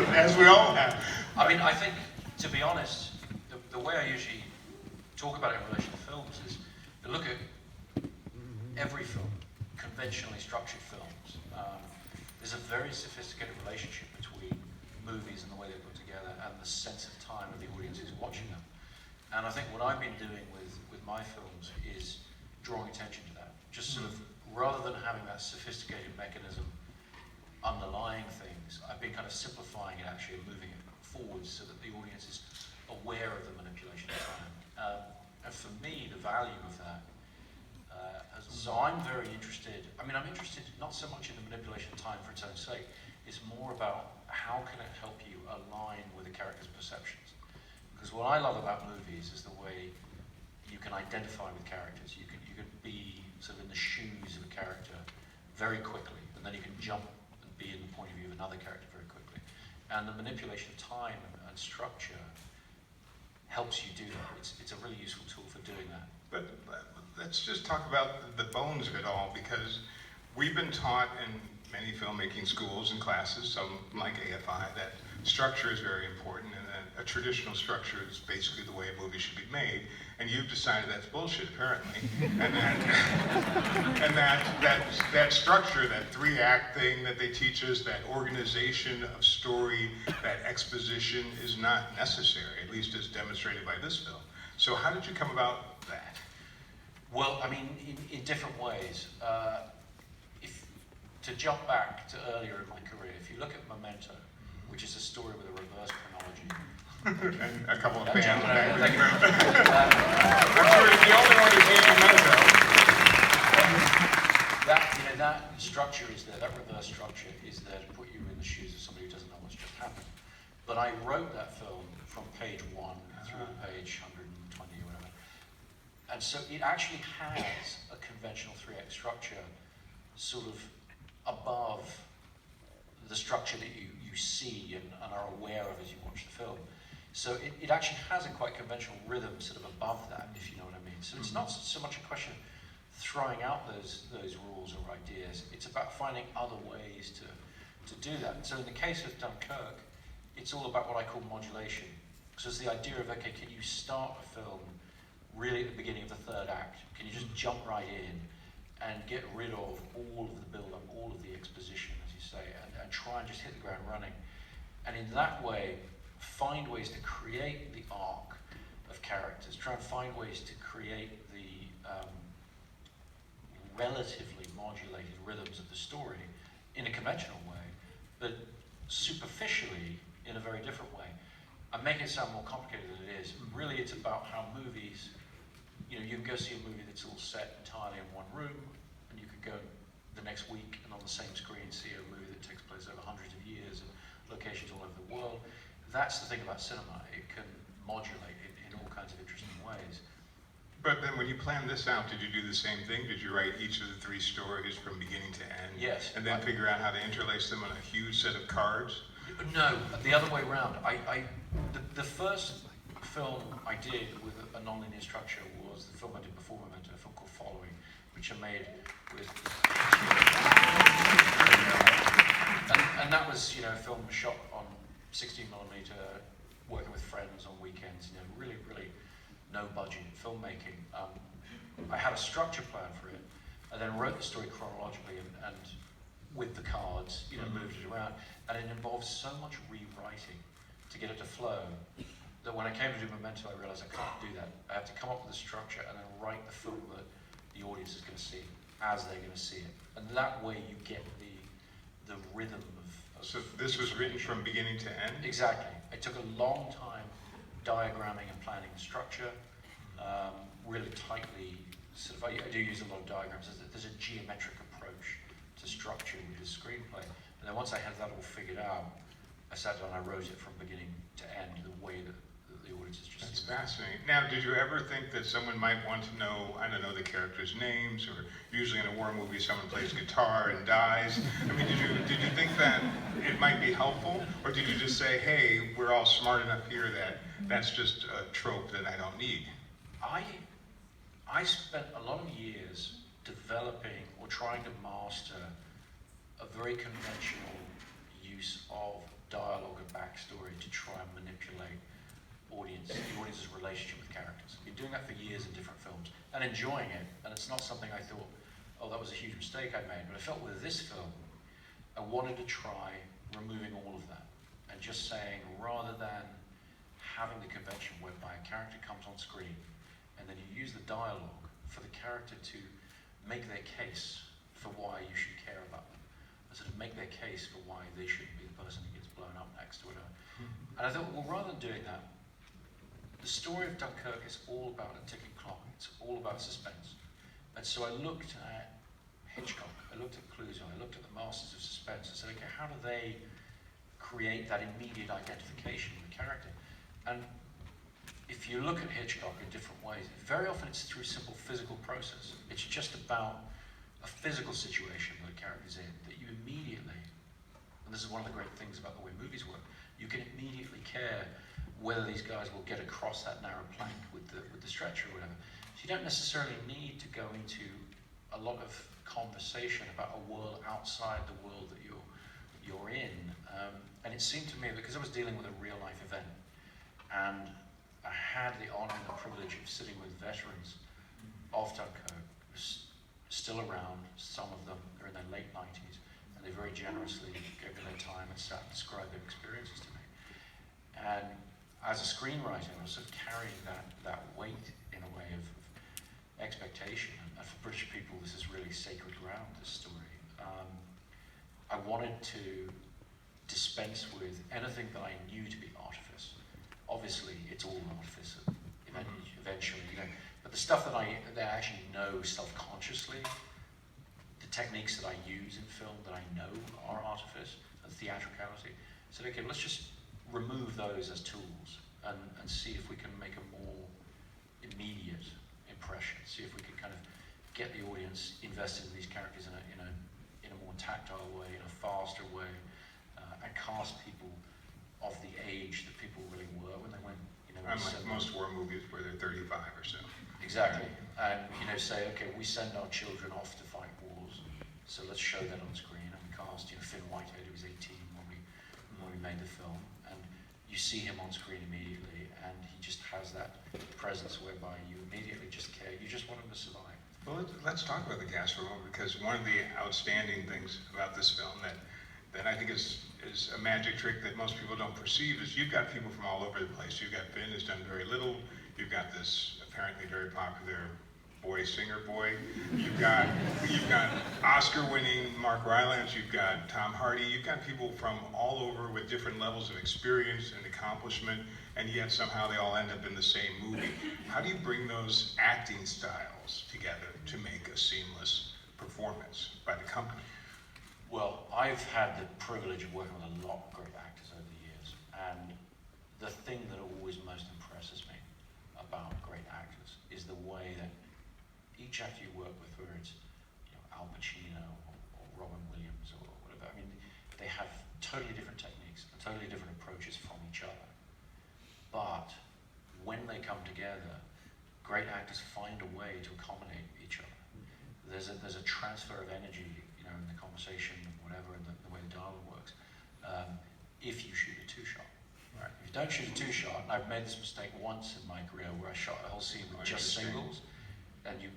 as we all have. I mean, I think, to be honest, the way I usually talk about it in relation to films is to look at every film, conventionally structured films. There's a very sophisticated relationship between movies and the way they're put together and the sense of time of the audience who's watching them. And I think what I've been doing with my films is drawing attention to that. Just sort of, rather than having that sophisticated mechanism underlying things, I've been kind of simplifying it actually and moving it forwards so that the audience is aware of the manipulation of time. And for me, the value of that, so I'm very interested, I'm interested not so much in the manipulation of time for its own sake, it's more about how can it help you align with the character's perceptions. Because what I love about movies is the way you can identify with characters. You can be sort of in the shoes of a character very quickly, and then you can jump and be in the point of view of another character very quickly. And the manipulation of time and structure helps you do that. It's a really useful tool for doing that. But let's just talk about the bones of it all, because we've been taught in many filmmaking schools and classes, some like AFI, that structure is very important, and that a traditional structure is basically the way a movie should be made, and you've decided that's bullshit, apparently. And that structure, that three-act thing that they teach us, that organization of story, that exposition is not necessary, at least as demonstrated by this film. So how did you come about that? Well, I mean, in different ways. To jump back to earlier in my career, if you look at Memento, which is a story with a reverse chronology. And a couple of fans. Thank you very much. I'm sure it's the only one who's seen Memento. That structure is there, that reverse structure is there to put you in the shoes of somebody who doesn't know what's just happened. But I wrote that film from page 1 through page 120 or whatever. And so it actually has a conventional 3-act structure sort of above the structure that you see and are aware of as you watch the film. So it actually has a quite conventional rhythm sort of above that, if you know what I mean. So it's not so much a question of throwing out those rules or ideas, it's about finding other ways to do that. So in the case of Dunkirk, it's all about what I call modulation. So it's the idea of, okay, can you start a film really at the beginning of the 3rd act? Can you just jump right in and get rid of all of the build-up, all of the exposition, as you say, and try and just hit the ground running. And in that way, find ways to create the arc of characters, try and find ways to create the relatively modulated rhythms of the story in a conventional way, but superficially in a very different way. I make it sound more complicated than it is. Really, it's about how movies, you can go see a movie that's all set entirely in one room, and you could go the next week and on the same screen see a movie that takes place over hundreds of years and locations all over the world. That's the thing about cinema. It can modulate in all kinds of interesting ways. But then when you planned this out, did you do the same thing? Did you write each of the 3 stories from beginning to end? Yes. And then figure out how to interlace them on a huge set of cards? No, the other way around. The first film I did with a nonlinear structure was the film I did before Memento, a film called Following, which I made with... And that was, a film shot on 16mm, working with friends on weekends, really, really no budget filmmaking. I had a structure plan for it, and then wrote the story chronologically and with the cards, moved it around, and it involved so much rewriting to get it to flow that when I came to do Memento, I realized I can't do that. I have to come up with a structure and then write the film that the audience is going to see as they're going to see it, and that way you get the rhythm of so this was written from beginning to end? Exactly. It took a long time diagramming and planning the structure, really tightly. Sort of, I do use a lot of diagrams. There's a geometric approach to structure with the screenplay, and then once I had that all figured out, I sat down and I wrote it from beginning to end the way that the audience is just. That's fascinating. Now, did you ever think that someone might want to know, I don't know, the characters' names, or usually in a war movie someone plays guitar and dies? I mean, did you think that it might be helpful, or did you just say, hey, we're all smart enough here that that's just a trope that I don't need? I spent a lot of years developing or trying to master a very conventional use of dialogue and try and manipulate the audience's relationship with characters. I've been doing that for years in different films and enjoying it, and it's not something I thought, oh, that was a huge mistake I made, but I felt with this film, I wanted to try removing all of that and just saying, rather than having the convention whereby a character comes on screen and then you use the dialogue for the character to make their case for why you should care about them, and sort of make their case for why they shouldn't be the person who gets blown up next or whatever. And I thought, well, rather than doing that, the story of Dunkirk is all about a ticking clock. It's all about suspense. And so I looked at Hitchcock, I looked at Clouseau, I looked at the masters of suspense and said, okay, how do they create that immediate identification with the character? And if you look at Hitchcock in different ways, very often it's through simple physical process. It's just about a physical situation that a character's in that you immediately, and this is one of the great things about the way movies work, you can immediately care whether these guys will get across that narrow plank with the stretcher or whatever. So you don't necessarily need to go into a lot of conversation about a world outside the world that you're in. And it seemed to me, because I was dealing with a real life event, and I had the honor and the privilege of sitting with veterans of Dunkirk, still around, some of them are in their late 90s, and they very generously gave me their time and sat and described their experiences to me. And as a screenwriter, I was sort of carrying that weight in a way of expectation. And for British people, this is really sacred ground, this story. I wanted to dispense with anything that I knew to be artifice. Obviously, it's all artifice eventually, you know. But the stuff that I actually know self-consciously, the techniques that I use in film that I know are artifice and theatricality, I said, okay, let's just remove those as tools and see if we can make a more immediate impression, see if we can kind of get the audience invested in these characters in a more tactile way, in a faster way, and cast people of the age that people really were when they went, you know. Unlike most war movies where they're 35 or so. Exactly. And, you know, say, okay, we send our children off to fight wars, so let's show that on screen. And we cast, you know, Finn Whitehead, who was 18 when we made the film, and you see him on screen immediately, and he just has that presence whereby you immediately just care. You just want him to survive. Well, let's talk about the cast for a moment, because one of the outstanding things about this film that I think is a magic trick that most people don't perceive is you've got people from all over the place. You've got Finn, who's done very little. You've got this apparently very popular singer boy. You've got Oscar-winning Mark Rylance. You've got Tom Hardy. You've got people from all over with different levels of experience and accomplishment, and yet somehow they all end up in the same movie. How do you bring those acting styles together to make a seamless performance by the company? Well, I've had the privilege of working with a lot of great actors over the years, and the thing that always most impresses me about great actors is the way that each actor you work with, whether it's, you know, Al Pacino or Robin Williams or whatever, I mean, they have totally different techniques and totally different approaches from each other. But when they come together, great actors find a way to accommodate each other. There's a transfer of energy, you know, in the conversation and whatever, and the way the dialogue works. If you shoot a two-shot. Right. If you don't shoot a two-shot, and I've made this mistake once in my career where I shot a whole scene with just singles, and you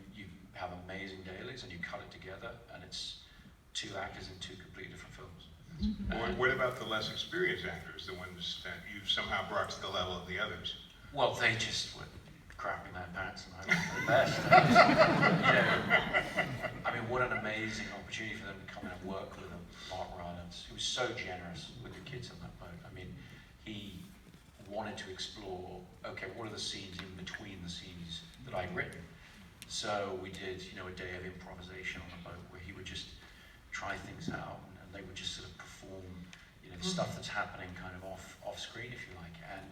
have amazing dailies and you cut it together, and it's two actors in two completely different films. What about the less experienced actors, the ones that you've somehow brought to the level of the others? Well, they just were crapping their pants and hoping for the best. You know, I mean, what an amazing opportunity for them to come in and work with Mark Rylance, who was so generous with the kids on that boat. I mean, he wanted to explore, okay, what are the scenes in between the scenes that I'd written? So we did, you know, a day of improvisation on the boat where he would just try things out, and they would just sort of perform, you know, the stuff that's happening kind of off screen, if you like. And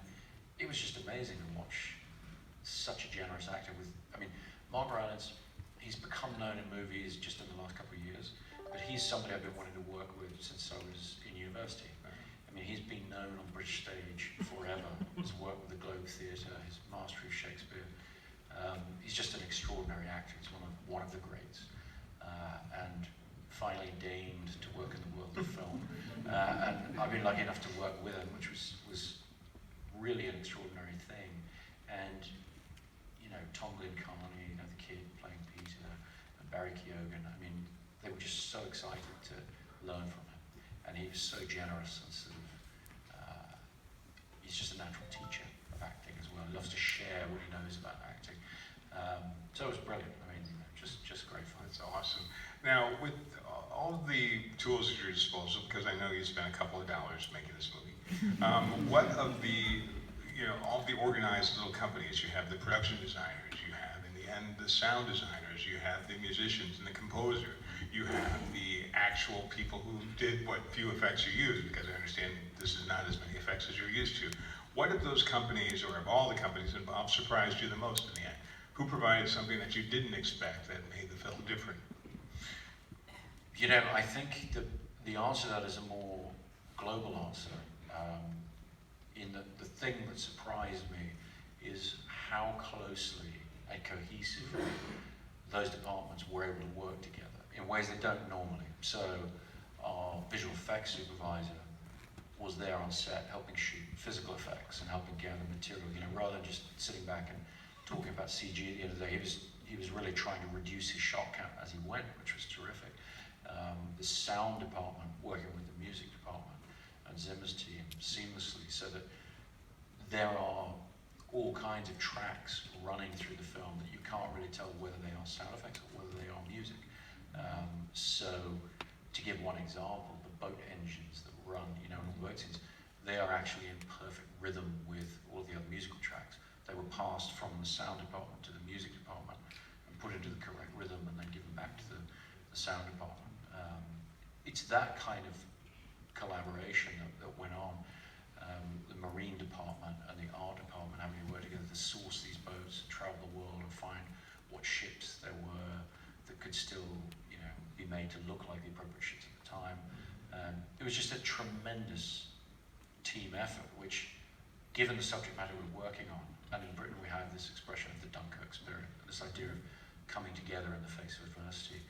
it was just amazing to watch such a generous actor with, I mean, Mark Rylance, he's become known in movies just in the last couple of years, but he's somebody I've been wanting to work with since I was in university. I mean, he's been known on British stage forever. He's worked with the Globe Theatre, his mastery of Shakespeare. He's just an extraordinary actor. He's one of the greats, and finally deigned to work in the world of film. And I've been lucky enough to work with him, which was really an extraordinary thing. And, you know, Tom Glynn-Carney, you know, the kid playing Peter, and Barry Keoghan, I mean, they were just so excited to learn from him. And he was so generous and sort of, he's just a natural teacher of acting as well. He loves to share what he knows about acting. So it was brilliant. I mean, just great fun. That's awesome. Now, with all the tools at your disposal, because I know you spent a couple of dollars making this movie, what of the, you know, all the organized little companies, you have the production designers, you have, in the end, the sound designers, you have the musicians and the composer, you have the actual people who did what few effects you use, because I understand this is not as many effects as you're used to. What of those companies, or of all the companies involved, surprised you the most in the end? Who provided something that you didn't expect that made the film different? You know, I think the answer to that is a more global answer. In the thing that surprised me is how closely and cohesively those departments were able to work together in ways they don't normally. So our visual effects supervisor was there on set helping shoot physical effects and helping gather material, you know, rather than just sitting back and talking about CG at the end of the day. He was really trying to reduce his shot count as he went, which was terrific. The sound department working with the music department and Zimmer's team seamlessly, so that there are all kinds of tracks running through the film that you can't really tell whether they are sound effects or whether they are music. So, to give one example, the boat engines that run, you know, in all the boat scenes, they are actually in perfect rhythm with all of the other musical tracks. They were passed from the sound department to the music department and put into the correct rhythm and then given back to the sound department. It's that kind of collaboration that went on. The marine department and the art department having to work together to source these boats, travel the world and find what ships there were that could still, you know, be made to look like the appropriate ships at the time. It was just a tremendous team effort, which, given the subject matter we're working on, and in Britain we have this expression of the Dunkirk spirit, this idea of coming together in the face of adversity.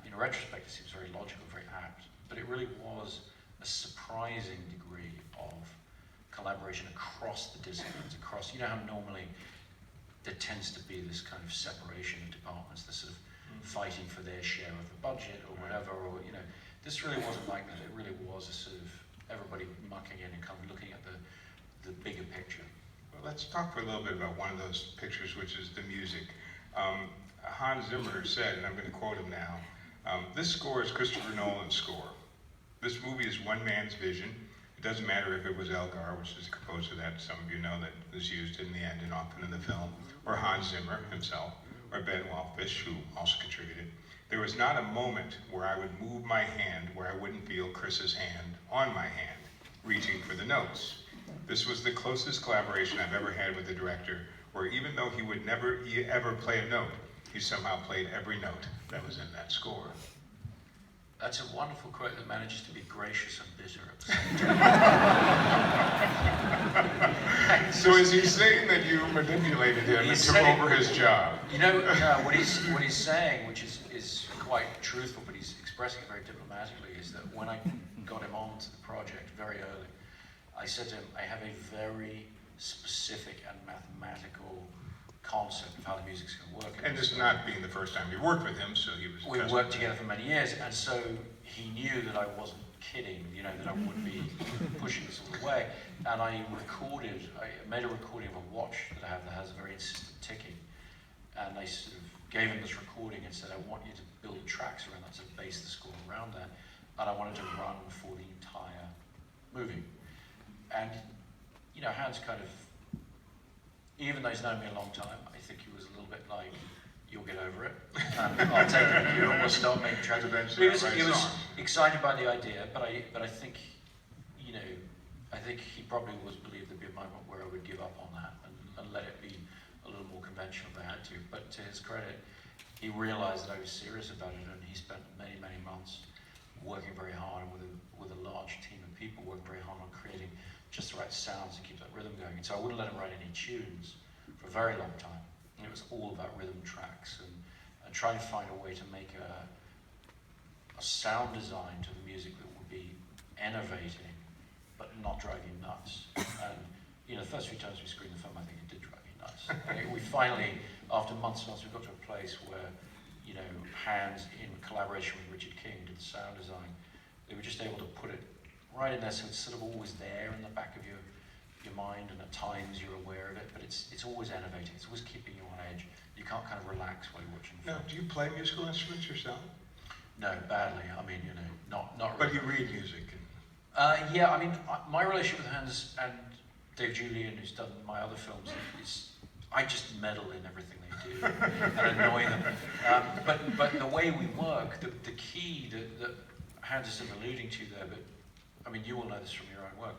In retrospect, it seems very logical, very apt, but it really was a surprising degree of collaboration across the disciplines, across, you know how normally there tends to be this kind of separation of departments, this sort of fighting for their share of the budget or whatever, or, you know, this really wasn't like that. It really was a sort of everybody mucking in and kind of looking at the bigger picture. Well, let's talk for a little bit about one of those pictures, which is the music. Hans Zimmer said, and I'm going to quote him now, this score is Christopher Nolan's score. This movie is one man's vision. It doesn't matter if it was Elgar, which is the composer that some of you know that was used in the end and often in the film, or Hans Zimmer himself, or Ben Wallfish, who also contributed. There was not a moment where I would move my hand where I wouldn't feel Chris's hand on my hand, reaching for the notes. This was the closest collaboration I've ever had with a director, where even though he would never ever play a note, he somehow played every note that was in that score. That's a wonderful quote that manages to be gracious and bitter at the same time. So is he saying that you manipulated him and took over his job? You know, what he's saying, which is quite truthful, but he's expressing it very diplomatically, is that when I got him onto the project very early, I said to him, I have a very specific and mathematical concept of how the music's going to work. And this not being the first time you worked with him, so he was... We worked together for many years, and so he knew that I wasn't kidding, you know, that I wouldn't be pushing this all the way. And I made a recording of a watch that I have that has a very insistent ticking. And I sort of gave him this recording and said, I want you to build tracks around that, to base the score around that. And I wanted to run for the entire movie. And, you know, Hans kind of, even though he's known me a long time, I think he was a little bit like, you'll get over it. I'll take it, you and we'll start making tracks. He was excited by the idea, but I think, you know, I think he probably always believed there'd be a moment where I would give up on that and let it be a little more conventional if I had to. But to his credit, he realized that I was serious about it, and he spent many, many months working very hard with a large team of people, working very hard on creating just the right sounds to keep that rhythm going. And so I wouldn't let him write any tunes for a very long time. And it was all about rhythm tracks and trying to find a way to make a sound design to the music that would be enervating but not drive you nuts. And you know, the first few times we screened the film, I think it did drive me nuts. We finally, after months and months, we got to a place where, you know, Hans, in collaboration with Richard King, did the sound design. They were just able to put it right in there, so it's sort of always there in the back of your mind, and at times you're aware of it, but it's always innovating. It's always keeping you on edge. You can't kind of relax while you're watching the film. Now, do you play musical instruments yourself? No, badly. I mean, you know, not But really. you read music. Yeah, I mean, my relationship with Hans and Dave Julian, who's done my other films, is I just meddle in everything they do and annoy them. But the way we work, the key that Hans is sort of alluding to there, but I mean, you will know this from your own work,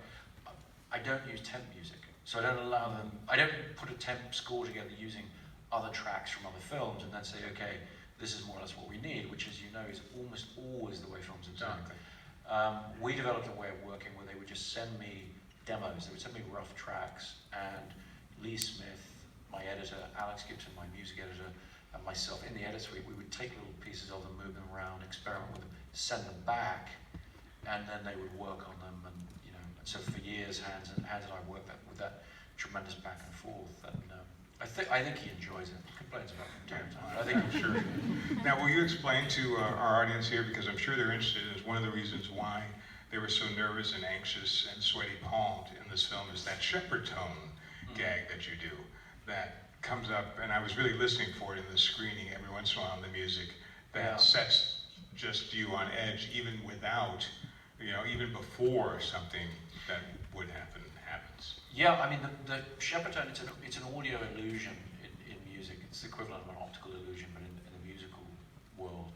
I don't use temp music. So I don't allow them, I don't put a temp score together using other tracks from other films and then say, okay, this is more or less what we need, which, as you know, is almost always the way films are done. We developed a way of working where they would just send me demos. They would send me rough tracks, and Lee Smith, my editor, Alex Gibson, my music editor, and myself in the edit suite, we would take little pieces of them, move them around, experiment with them, send them back, and then they would work on them. And you know, so for years, Hans and I worked with that tremendous back and forth. And I think he enjoys it. He complains about it from time to time. I think I'm sure. Now, will you explain to our audience here, because I'm sure they're interested, is one of the reasons why they were so nervous and anxious and sweaty palmed in this film is that shepherd tone gag that you do that comes up, and I was really listening for it in the screening every once in a while in the music, that sets just you on edge even without, you know, even before something that would happen happens. Yeah, I mean, the shepherd tone, it's an audio illusion in music. It's the equivalent of an optical illusion, but in the musical world,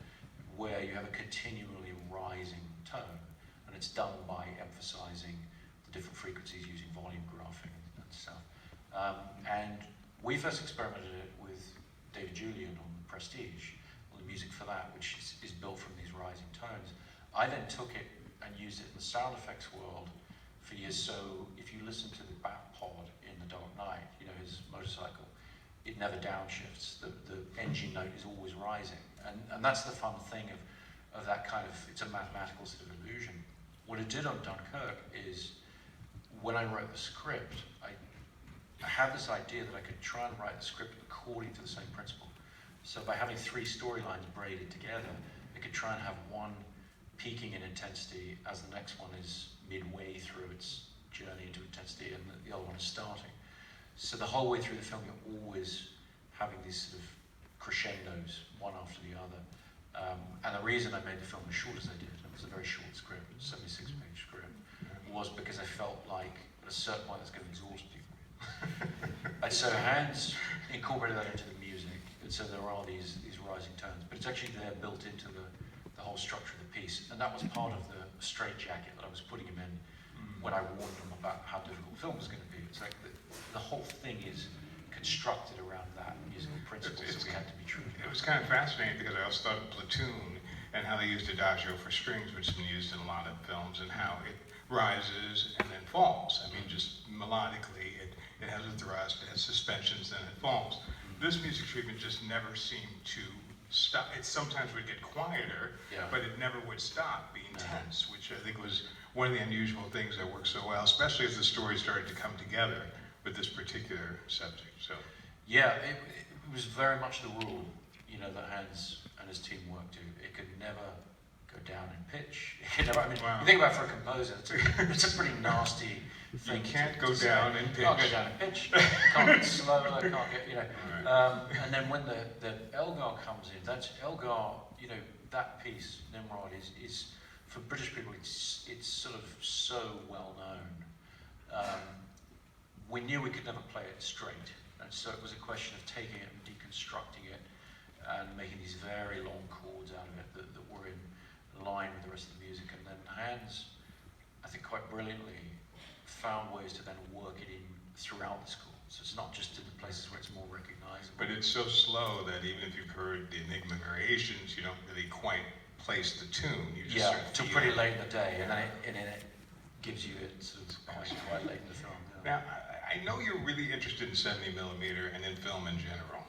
where you have a continually rising tone, and it's done by emphasizing the different frequencies using volume graphing and stuff. And we first experimented it with David Julian on Prestige, on the music for that, which is built from these rising tones. I then took it and used it in the sound effects world for years. So if you listen to the Bat Pod in The Dark Knight, you know, his motorcycle, it never downshifts. The engine note is always rising. And that's the fun thing of that kind of, it's a mathematical sort of illusion. What it did on Dunkirk is, when I wrote the script, I had this idea that I could try and write the script according to the same principle. So by having three storylines braided together, I could try and have one peaking in intensity as the next one is midway through its journey into intensity and the other one is starting. So the whole way through the film, you're always having these sort of crescendos, one after the other. And the reason I made the film as short as I did, it was a very short script, 76-page script, was because I felt like at a certain point that's going to exhaust people. And so Hans incorporated that into the music, and so there are these rising tones, but it's actually there built into the whole structure of the piece, and that was part of the straitjacket that I was putting him in when I warned him about how difficult the film was going to be. It's like the whole thing is constructed around that musical principle, so we had to be true. It was kind of fascinating because I also thought of Platoon and how they used adagio for strings, which has been used in a lot of films, and how it rises and then falls. I mean, just melodically, it has a thrust, it has suspensions, then it falls. This music treatment just never seemed to stop. It sometimes would get quieter, but it never would stop being tense, which I think was one of the unusual things that worked so well, especially as the story started to come together with this particular subject. So, yeah, it was very much the rule, you know, that Hans and his team worked to. It could never go down in pitch. It could never, I mean, you think about it for a composer, it's a pretty nasty thing. You can't go down in pitch. Can't go down in pitch. Can't get slower. Can't get, you know. And then when the Elgar comes in, that's Elgar. You know, that piece, Nimrod, is for British people. It's sort of so well known. We knew we could never play it straight, and so it was a question of taking it and deconstructing it, and making these very long chords out of it that were in line with the rest of the music. And then Hans, I think quite brilliantly, found ways to then work it in throughout the score. So it's not just in the places where it's more recognizable. But it's so slow that even if you've heard the Enigma variations, you don't really quite place the tune. You just sort of till pretty late in the day, and then it gives you it sort of quite late in the film. Now, I know you're really interested in 70mm and in film in general.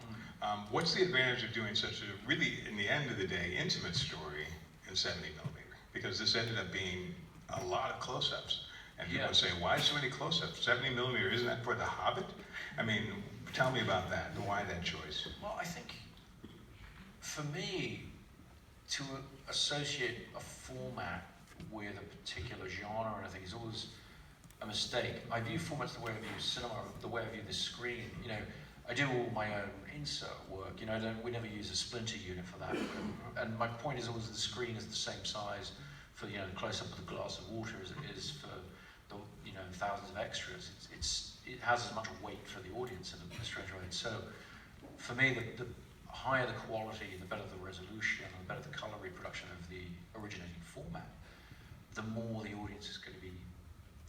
What's the advantage of doing such a, really, in the end of the day, intimate story in 70mm? Because this ended up being a lot of close-ups. And people say, why so many close-ups? 70 millimeter, isn't that for The Hobbit? I mean, tell me about that, and why that choice? Well, I think, for me, to associate a format with a particular genre, and I think is always a mistake. I view formats the way I view cinema, the way I view the screen. You know, I do all my own insert work. You know, we never use a splinter unit for that. And my point is always the screen is the same size for, you know, the close-up of the glass of water as it is for the, you know, thousands of extras. It has as much weight for the audience in a strange way. So, for me, the higher the quality, the better the resolution, the better the color reproduction of the originating format, the more the audience is going to be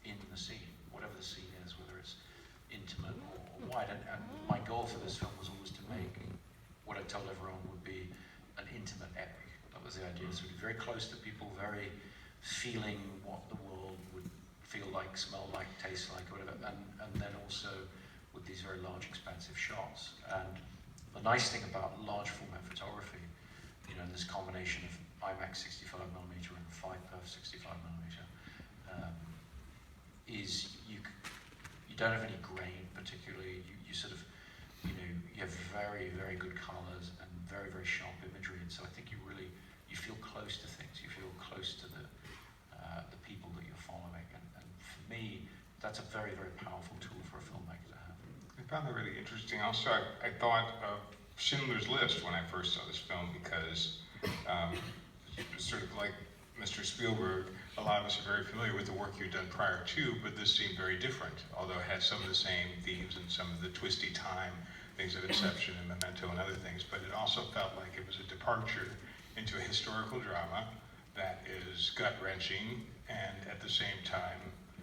in the scene, whatever the scene is, whether it's intimate or wide. And my goal for this film was always to make what I told everyone would be an intimate epic. That was the idea. So, very close to people, very feeling what the world would feel like, smell like, taste like, whatever, and then also with these very large, expansive shots. And the nice thing about large format photography, you know, this combination of IMAX 65mm and 5% 65mm, is you don't have any grain particularly. You sort of, you know, you have very, very good colors and very, very sharp imagery. And so I think you feel close to things. You feel close to the people that you're following. And for me, that's a very, very powerful tool for a filmmaker to have. I found that really interesting. Also, I thought of Schindler's List when I first saw this film because, sort of like Mr. Spielberg, a lot of us are very familiar with the work you've done prior to, but this seemed very different, although it had some of the same themes and some of the twisty time, things of Inception and Memento and other things, but it also felt like it was a departure into a historical drama that is gut-wrenching and at the same time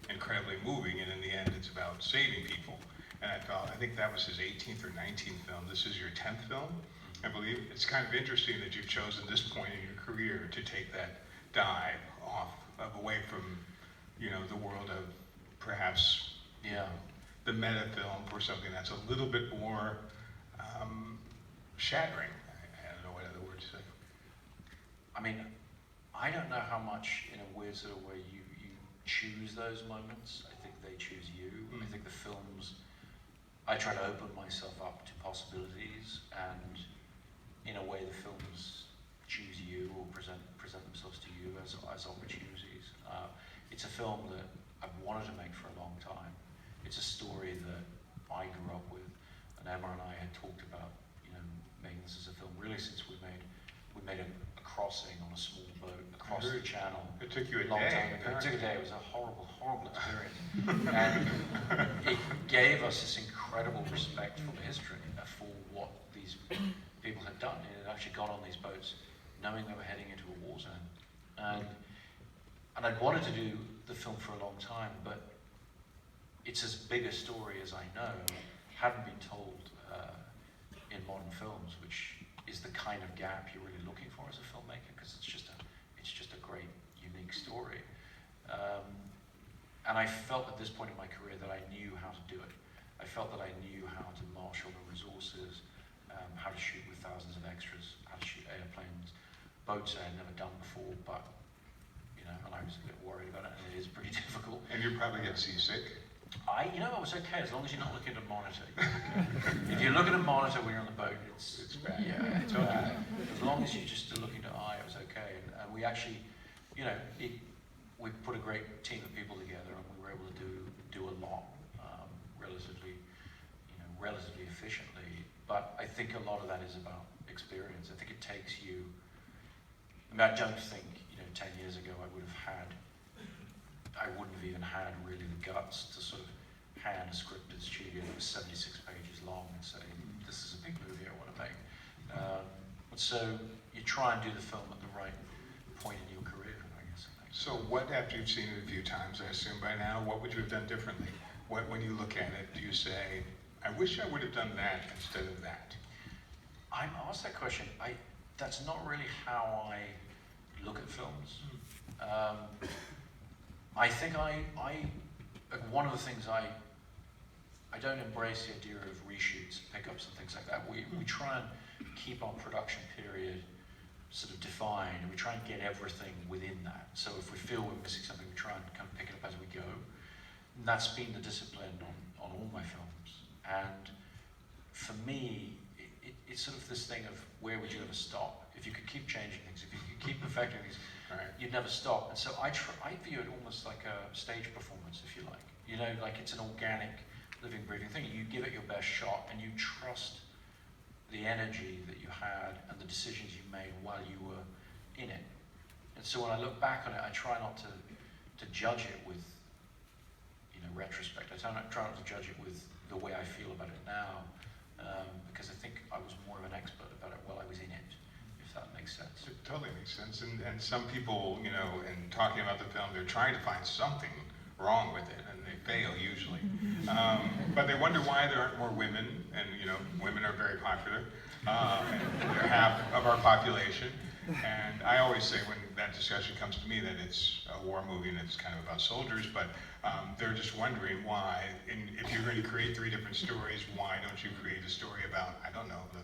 incredibly moving, and in the end it's about saving people. And I think that was his 18th or 19th film. This is your 10th film, I believe. It's kind of interesting that you've chosen this point in your career to take that dive away from, you know, the world of perhaps the meta film for something that's a little bit more shattering. I don't know what other words to say. I mean, I don't know how much, in a weird sort of way, you choose those moments. I think they choose you. I think the films, I try to open myself up to possibilities, and in a way the films choose you or present themselves to you as opportunities. It's a film that I've wanted to make for a long time. It's a story that I grew up with, and Emma and I had talked about, you know, making this as a film really since we made a crossing on a small boat across the channel. It took you a long day. Time ago. It took a day. It was a horrible, horrible experience. And it gave us this incredible respect for the history, for what these people had done. It had actually got on these boats knowing they were heading into a war zone. And I'd wanted to do the film for a long time, but it's as big a story as I know hadn't been told in modern films, which is the kind of gap you're really looking for as a filmmaker, because it's just a great, unique story. And I felt at this point in my career that I knew how to do it. I felt that I knew how to marshal the resources, how to shoot with thousands of extras, how to shoot airplanes, boats I had never done before, but, you know, and I was a bit worried about it, and it is pretty difficult. And you probably get seasick. I was okay, as long as you're not looking at a monitor. If you're looking at a monitor when you're on the boat, it's bad. Yeah, it's bad. As long as you're just looking at eye, it was okay. And we actually, you know, we put a great team of people together, and we were able to do a lot relatively efficiently. But I think a lot of that is about experience. I think it takes you. I mean, I don't think, you know, 10 years ago I wouldn't have even had really the guts to sort of hand a script to the studio that was 76 pages long and say, this is a big movie I want to make. So you try and do the film at the right point in your career, I guess. So what, after you've seen it a few times, I assume by now, what would you have done differently? When you look at it, do you say, I wish I would have done that instead of that? I'm asked that question. That's not really how I look at films. I think one of the things I don't embrace the idea of reshoots, pickups and things like that. We try and keep our production period sort of define, and we try and get everything within that. So if we feel we're missing something, we try and kind of pick it up as we go. And that's been the discipline on all my films. And for me, it's sort of this thing of where would you ever stop? If you could keep changing things, if you could keep perfecting things, Right. you'd never stop. And so I view it almost like a stage performance, if you like. You know, like it's an organic, living, breathing thing. You give it your best shot, and you trust the energy that you had and the decisions you made while you were in it. And so when I look back on it, I try not to judge it with, retrospect. I try not to judge it with the way I feel about it now, because I think I was more of an expert about it while I was in it, if that makes sense. It totally makes sense. And some people, in talking about the film, they're trying to find something wrong with it, and they fail usually. But they wonder why there aren't more women, and women are very popular. And they're half of our population. And I always say when that discussion comes to me that it's a war movie and it's kind of about soldiers, but they're just wondering why, and if you're going to create 3 different stories, why don't you create a story about, I don't know, the